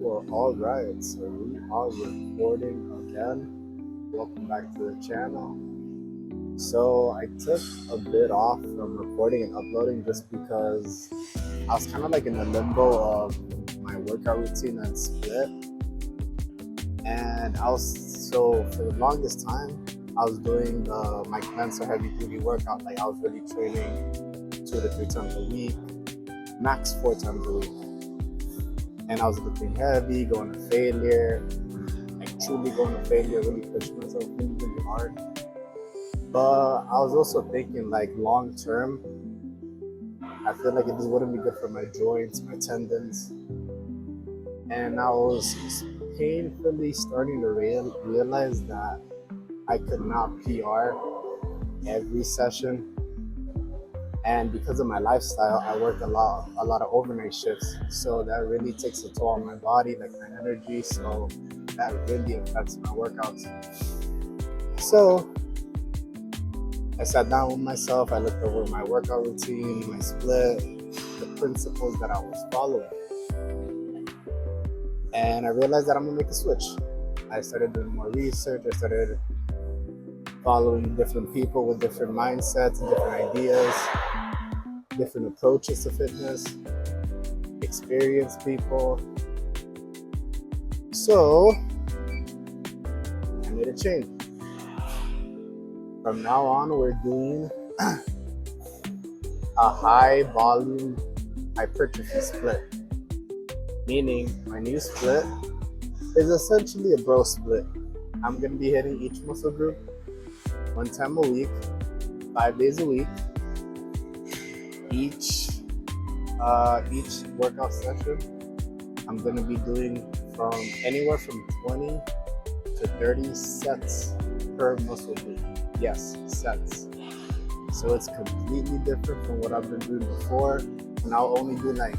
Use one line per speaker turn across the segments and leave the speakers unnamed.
Well, all right, so we are recording again. Welcome back to the channel. So I took a bit off from recording and uploading just because I was kind of like in the limbo of my workout routine and split. And for the longest time, I was doing the my mental heavy duty workout. Like I was really training 2 to 3 times a week, max 4 times a week. And I was lifting heavy, going to failure, like truly going to failure, really pushing myself really, really hard. But I was also thinking like long term, I feel like it just wouldn't be good for my joints, my tendons. And I was painfully starting to realize that I could not PR every session. And because of my lifestyle, I work a lot of overnight shifts. So that really takes a toll on my body, like my energy. So that really affects my workouts. So I sat down with myself, I looked over my workout routine, my split, the principles that I was following. And I realized that I'm gonna make a switch. I started doing more research, I started following different people with different mindsets, different ideas, different approaches to fitness, experienced people. So I made a change. From now on, we're doing a high volume hypertrophy split. Meaning my new split is essentially a bro split. I'm going to be hitting each muscle group 1 time a week, 5 days a week. Each workout session, I'm going to be doing from anywhere from 20 to 30 sets per muscle group. Yes, sets. So it's completely different from what I've been doing before. And I'll only do like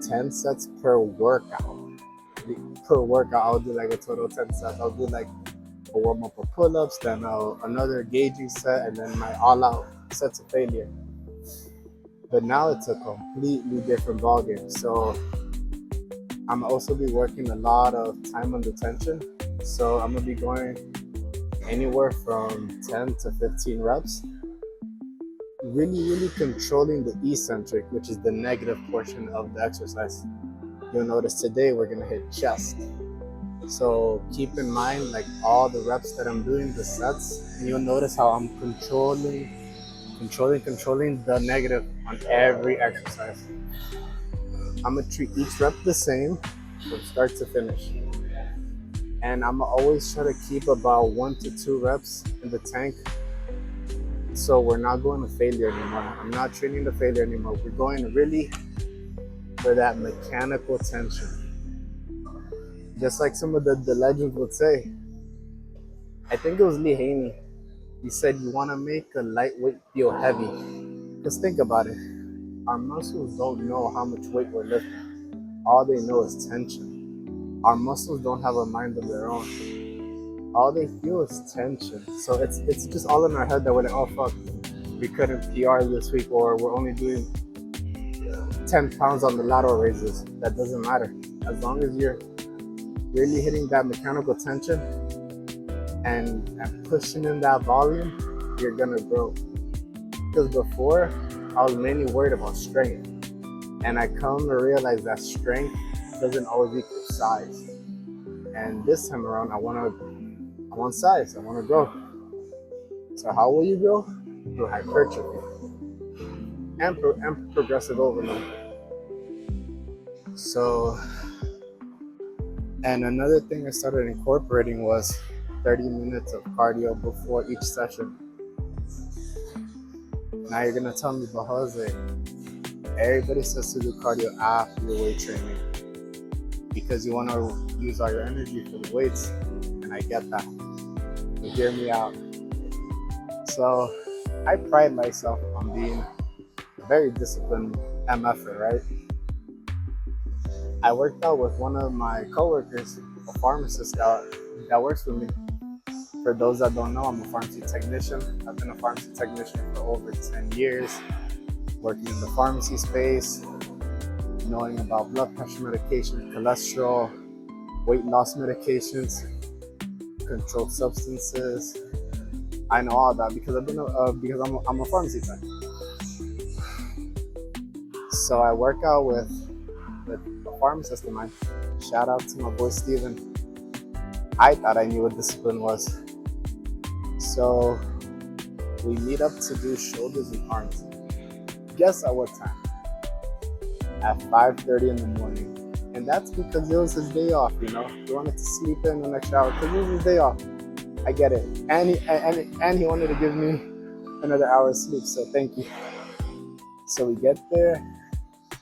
10 sets per workout. I'll do like a total of 10 sets. I'll do like a warm up of pull ups, then another gauging set, and then my all out sets of failure. But now it's a completely different ballgame. So I'm also be working a lot of time under tension. So I'm gonna be going anywhere from 10 to 15 reps. Really controlling the eccentric, which is the negative portion of the exercise. You'll notice today we're gonna hit chest. So keep in mind like all the reps that I'm doing, the sets, and you'll notice how I'm controlling the negative on every exercise. I'm gonna treat each rep the same from start to finish. And I'm always try to keep about 1 to 2 reps in the tank. So we're not going to failure anymore. I'm not training to failure anymore. We're going really for that mechanical tension. Just like some of the legends would say. I think it was Lee Haney. He said you want to make a lightweight feel heavy. Just think about it. Our muscles don't know how much weight we're lifting. All they know is tension. Our muscles don't have a mind of their own. All they feel is tension. So it's just all in our head that we're like, oh fuck, we couldn't PR this week, or we're only doing 10 pounds on the lateral raises. That doesn't matter. As long as you're really hitting that mechanical tension and pushing in that volume, you're gonna grow. Because before, I was mainly worried about strength. And I come to realize that strength doesn't always equal size. And this time around, I want size, I want to grow. So how will you grow? Through hypertrophy and progressive overload. So, and another thing I started incorporating was 30 minutes of cardio before each session. Now you're gonna tell me, but Jose, everybody says to do cardio after your weight training because you want to use all your energy for the weights, and I get that. But hear me out. So I pride myself on being a very disciplined MFer, right? I worked out with one of my coworkers, a pharmacist that works for me. For those that don't know, I'm a pharmacy technician. I've been a pharmacy technician for over 10 years, working in the pharmacy space. knowing about blood pressure medication, cholesterol, weight loss medications, controlled substances. I know all that because I'm a pharmacy tech. So I work out with a pharmacist of mine. Shout out to my boy Steven. I thought I knew what discipline was. So we meet up to do shoulders and arms. Guess at what time? At 5:30 in the morning. And that's because it was his day off, you know. He wanted to sleep in the next hour because it was his day off. I get it. And he wanted to give me another hour of sleep, so thank you. So we get there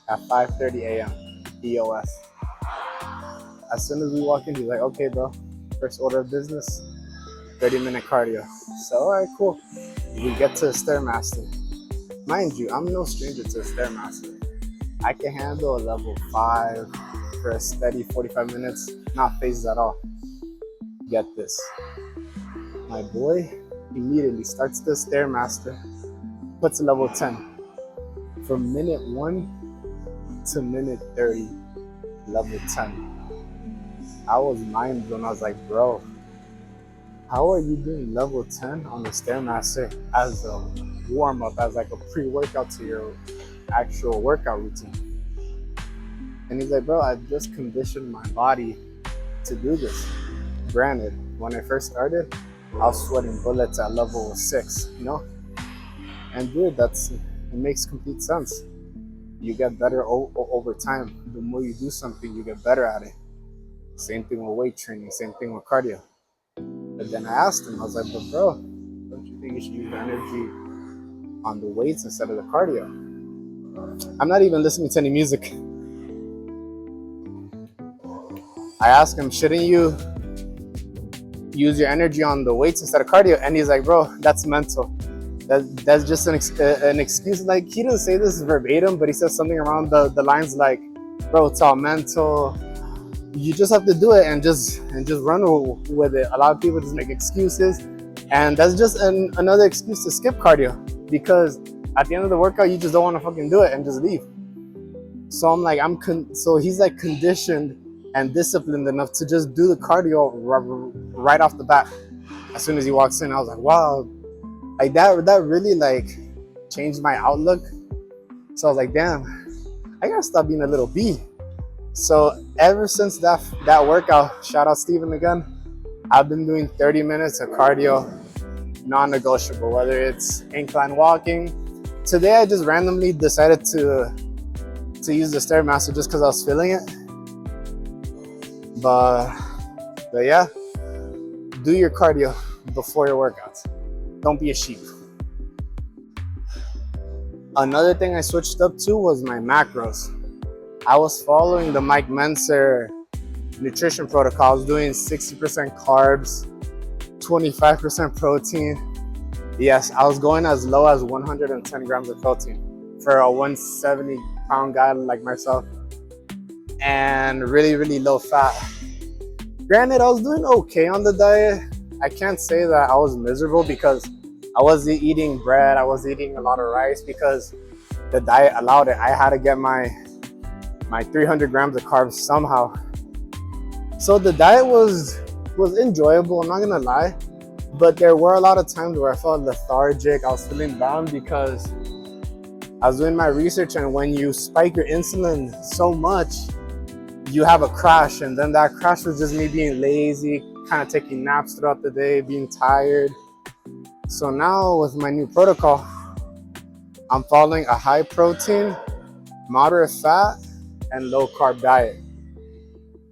at 5:30 a.m. EOS. As soon as we walk in, he's like, okay, bro, first order of business, 30-minute cardio. So, all right, cool. We get to Stairmaster. Mind you, I'm no stranger to Stairmaster. I can handle a level 5 for a steady 45 minutes, not phases at all. Get this. My boy immediately starts the Stairmaster, puts a level 10. From minute 1 to minute 30, level 10. I was mind blown. I was like, bro, how are you doing level 10 on the Stairmaster as a warm-up, as like a pre-workout to your actual workout routine? And he's like, bro, I've just conditioned my body to do this. Granted, when I first started, I was sweating bullets at level 6, you know? And dude, it makes complete sense. You get better over time. The more you do something, you get better at it. Same thing with weight training, same thing with cardio. But then I asked him, I was like, but bro, don't you think you should use the energy on the weights instead of the cardio? I'm not even listening to any music. I asked him, shouldn't you use your energy on the weights instead of cardio? And he's like, bro, that's mental. That's just an excuse. Like, he didn't say this verbatim, but he says something around the lines like, bro, it's all mental. You just have to do it and just run with it. A lot of people just make excuses, and that's just another excuse to skip cardio, because at the end of the workout, you just don't want to fucking do it and just leave. So I'm like, so he's like conditioned and disciplined enough to just do the cardio right off the bat. As soon as he walks in, I was like, wow, like that really like changed my outlook. So I was like, damn, I gotta stop being a little bee. So ever since that workout, shout out Steven again, I've been doing 30 minutes of cardio, non-negotiable, whether it's incline walking. Today I just randomly decided to use the Stairmaster just because I was feeling it. But yeah, do your cardio before your workouts. Don't be a sheep. Another thing I switched up to was my macros. I was following the Mike Menser nutrition protocol. I was doing 60% carbs, 25% protein. Yes, I was going as low as 110 grams of protein for a 170-pound guy like myself, and really, really low fat. Granted, I was doing okay on the diet. I can't say that I was miserable because I was eating bread. I was eating a lot of rice because the diet allowed it. I had to get my 300 grams of carbs somehow. So the diet was enjoyable, I'm not gonna lie, but there were a lot of times where I felt lethargic. I was feeling down because I was doing my research, and when you spike your insulin so much, you have a crash, and then that crash was just me being lazy, kind of taking naps throughout the day, being tired. So now with my new protocol, I'm following a high protein, moderate fat, and low carb diet.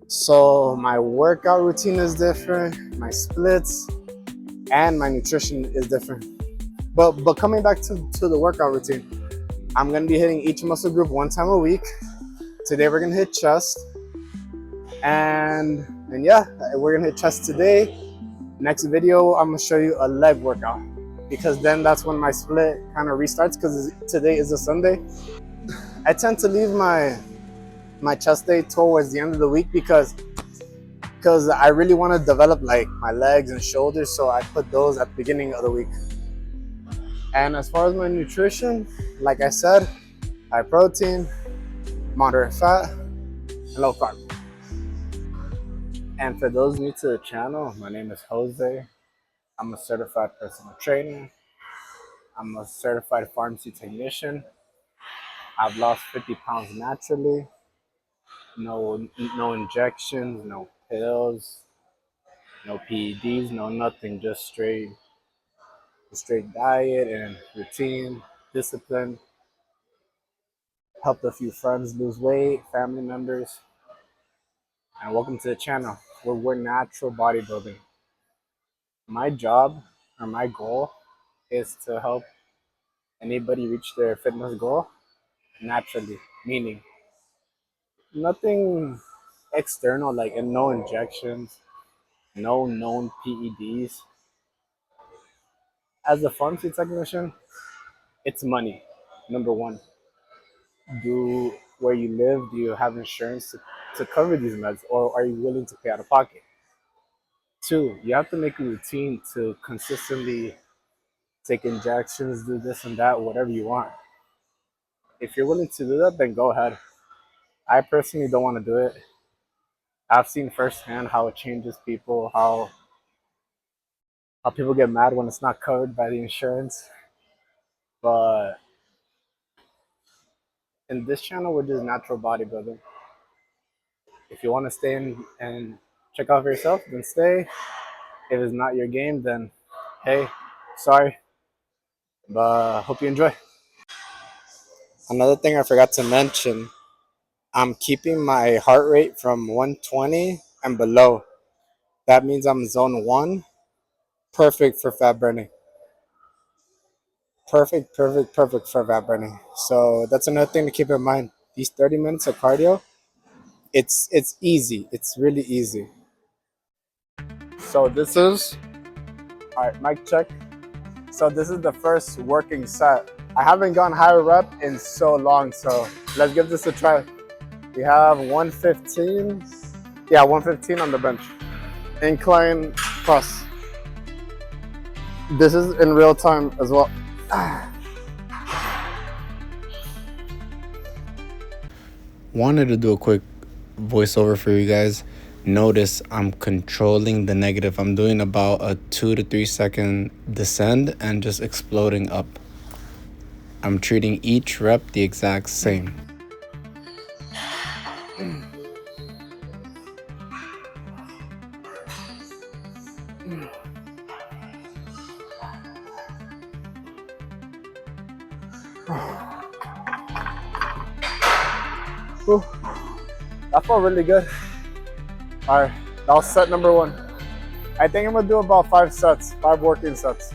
So my workout routine is different, my splits, and my nutrition is different. But coming back to the workout routine, I'm gonna be hitting each muscle group 1 time a week. Today we're gonna hit chest, and yeah, we're gonna hit chest today. Next video, I'm gonna show you a leg workout, because then that's when my split kind of restarts, because today is a Sunday. I tend to leave my chest day towards the end of the week because I really want to develop like my legs and shoulders, so I put those at the beginning of the week. And as far as my nutrition, like I said, high protein, moderate fat, and low carb. And for those new to the channel, my name is Jose. I'm a certified personal trainer. I'm a certified pharmacy technician. I've lost 50 pounds naturally. No injections, no pills, no PEDs, no nothing. Just straight diet and routine, discipline. Helped a few friends lose weight, family members, and welcome to the channel where we're natural bodybuilding. My job or my goal is to help anybody reach their fitness goal naturally, meaning nothing external, like and no injections, no known PEDs. As a pharmacy technician, it's money. Number one, do where you live, do you have insurance to cover these meds, or are you willing to pay out of pocket? Two, you have to make a routine to consistently take injections, do this and that, whatever you want. If you're willing to do that, then go ahead. I personally don't want to do it. I've seen firsthand how it changes people, how people get mad when it's not covered by the insurance. But in this channel, we're just natural bodybuilding. If you want to stay in and check out for yourself, then stay. If it's not your game, then hey, sorry. But hope you enjoy. Another thing I forgot to mention, I'm keeping my heart rate from 120 and below. That means I'm zone 1, perfect for fat burning. Perfect for fat burning. So that's another thing to keep in mind. These 30 minutes of cardio, it's easy. It's really easy. So this is, all right, mic check. So this is the first working set. I haven't gone higher rep in so long, so let's give this a try. We have 115. Yeah, 115 on the bench. Incline press. This is in real time as well. Wanted to do a quick voiceover for you guys. Notice I'm controlling the negative. I'm doing about a 2 to 3 second descend and just exploding up. I'm treating each rep the exact same. Ooh, that felt really good. All right, that was set number 1. I think I'm gonna do about 5 sets, 5 working sets.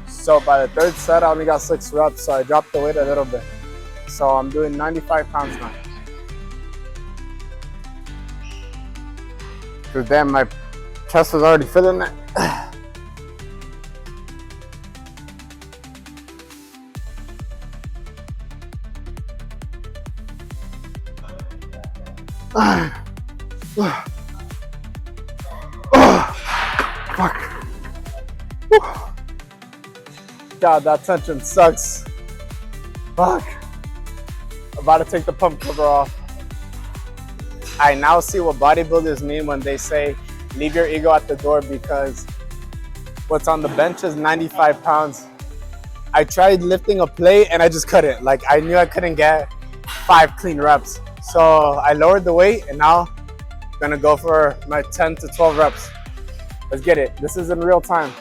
So by the 3rd set, I only got 6 reps, so I dropped the weight a little bit. So I'm doing 95 pounds now. Cause damn, my chest was already feeling it. Fuck. God, that tension sucks. Fuck. About to take the pump cover off. I now see what bodybuilders mean when they say, leave your ego at the door, because what's on the bench is 95 pounds. I tried lifting a plate and I just couldn't. Like, I knew I couldn't get 5 clean reps. So I lowered the weight and now I'm gonna go for my 10 to 12 reps. Let's get it. This is in real time.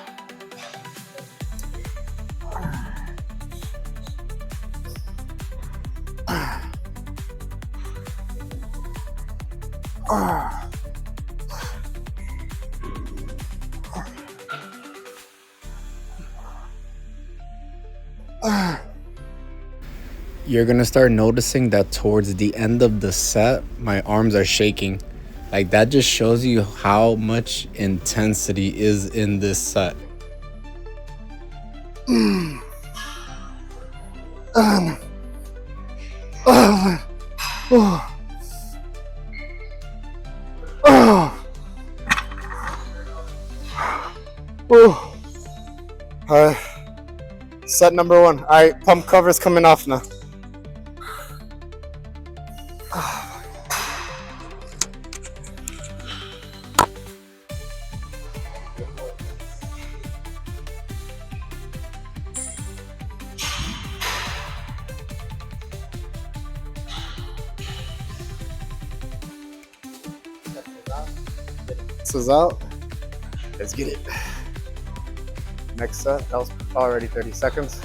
You're gonna start noticing that towards the end of the set, my arms are shaking. Like, that just shows you how much intensity is in this set. Alright, set number 1. Alright, pump cover's coming off now. cancels out. Let's get it. Next set, that was already 30 seconds.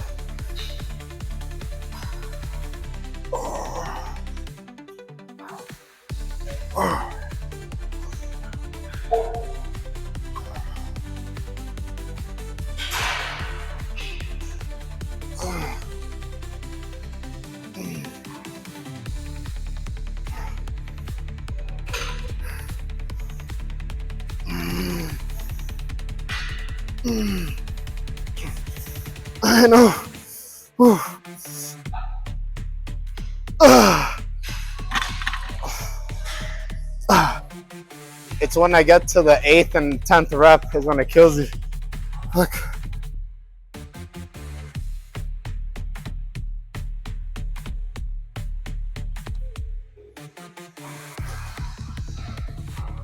I know. It's when I get to the 8th and 10th rep is when it kills you. Look.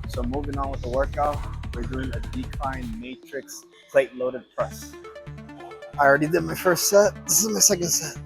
So moving on with the workout, we're doing a decline matrix plate loaded press. I already did my first set. This is my second set.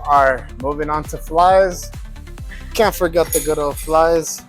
Alright, moving on to flies. Can't forget the good old flies.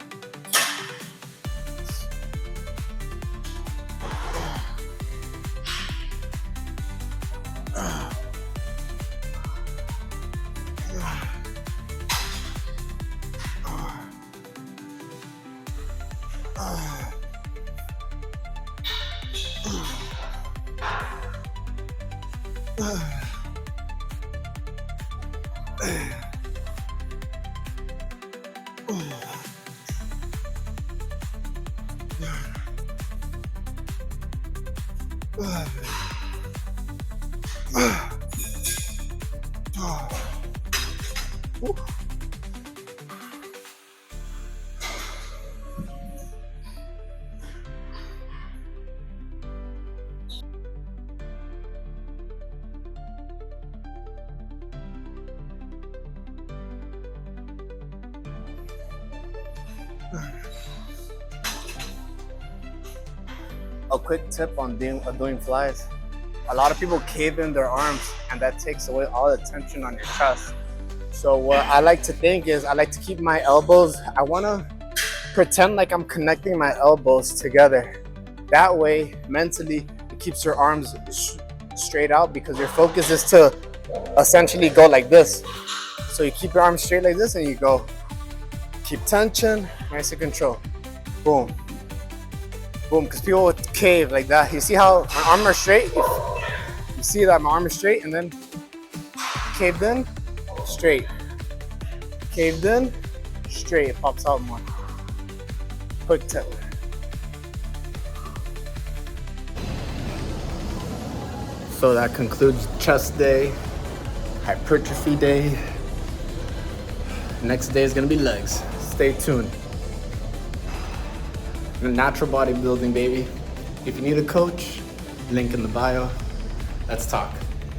A quick tip on doing flies. A lot of people cave in their arms and that takes away all the tension on your chest. So what I like to think is I like to keep my elbows, I want to pretend like I'm connecting my elbows together. That way, mentally, it keeps your arms straight out because your focus is to essentially go like this. So you keep your arms straight like this and you go. Keep tension, nice and control. Boom. Boom, because people would cave like that. You see how my arms are straight? You see that my arm is straight and then caved in, straight. Caved in, straight. It pops out more. Quick tip. So that concludes chest day, hypertrophy day. Next day is gonna be legs. Stay tuned. Natural bodybuilding, baby. If you need a coach, link in the bio. Let's talk.